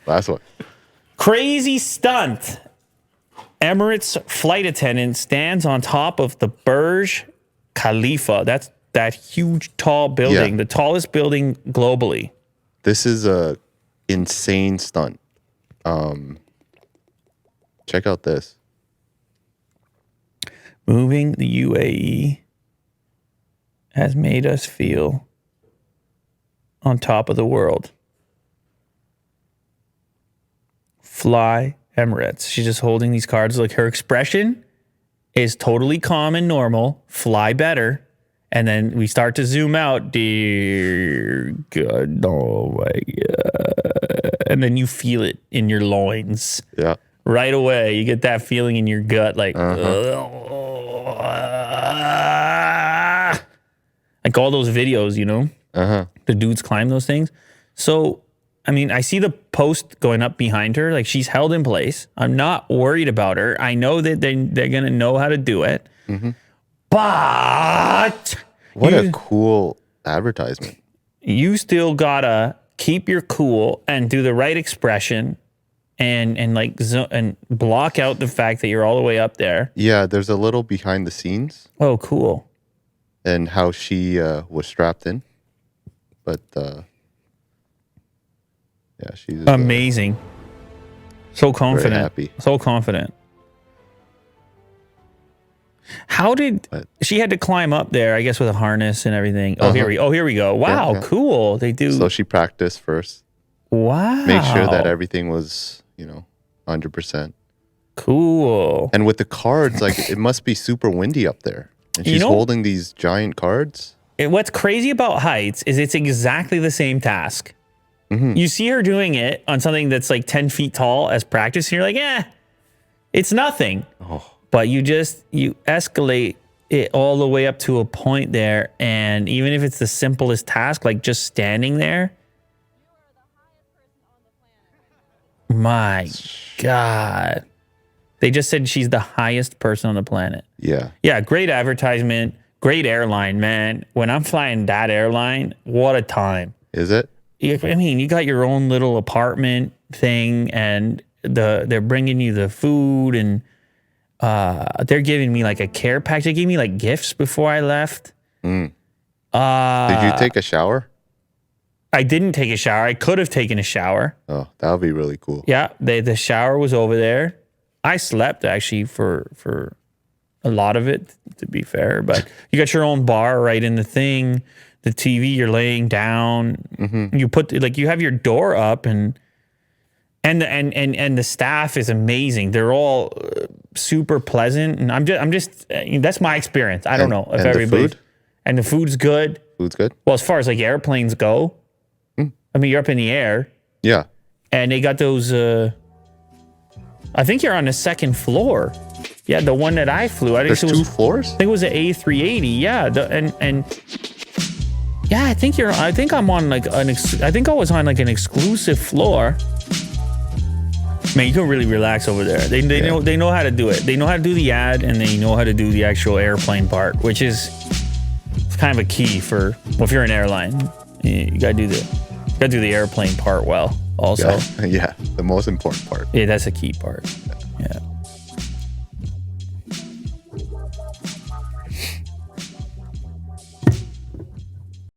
Last one. Crazy stunt. Emirates flight attendant stands on top of the Burj Khalifa. That's that huge, tall building, the tallest building globally. This is a insane stunt. Check out this. Moving the UAE has made us feel on top of the world. Fly Emirates. She's just holding these cards. Like her expression is totally calm and normal. Fly better. And then we start to zoom out. Dear God, no way. And then you feel it in your loins. Yeah. Right away. You get that feeling in your gut. Like, like all those videos, you know? The dudes climb those things. So, I mean, I see the post going up behind her. Like, she's held in place. I'm not worried about her. I know that they're going to know how to do it. But what a cool advertisement. You still got to keep your cool and do the right expression and like and block out the fact that you're all the way up there. Yeah, there's a little behind the scenes. Oh, cool. And how she was strapped in. But yeah, she's amazing. So confident. Very happy. So confident. How did she had to climb up there? I guess with a harness and everything. Oh, here we go. Wow, yeah. Cool. They do. So she practiced first. Wow. Make sure that everything was, 100%. Cool. And with the cards, like it must be super windy up there. And she's holding these giant cards. What's crazy about heights is it's exactly the same task. You see her doing it on something that's like 10 feet tall as practice, and you're like, it's nothing. Oh. But you escalate it all the way up to a point there, and even if it's the simplest task, like just standing there, my God. They just said she's the highest person on the planet. Yeah. Yeah, great advertisement, great airline, man. When I'm flying that airline, what a time. Is it? I mean, you got your own little apartment thing, and they're bringing you the food, and they're giving me like a care package. They gave me like gifts before I left. Did you take a shower? I didn't take a shower. I could have taken a shower. Oh, that would be really cool. Yeah, the shower was over there. I slept actually for a lot of it, to be fair. But you got your own bar right in the thing. The TV, you're laying down. You put you have your door up, and the staff is amazing. They're all super pleasant, and I'm just that's my experience. I don't know if everybody. The food? And the food's good. Food's good. Well, as far as like airplanes go, I mean, you're up in the air. Yeah. And they got those. I think you're on the second floor. Yeah, the one that I flew. There's two floors? I think it was an A380. Yeah, and yeah, I think I'm on like I think I was on like an exclusive floor. Man, you can really relax over there. They know how to do it. They know how to do the ad, and they know how to do the actual airplane part, which is kind of a key for if you're an airline. You gotta do the airplane part well. Also, yeah, the most important part. Yeah, that's a key part.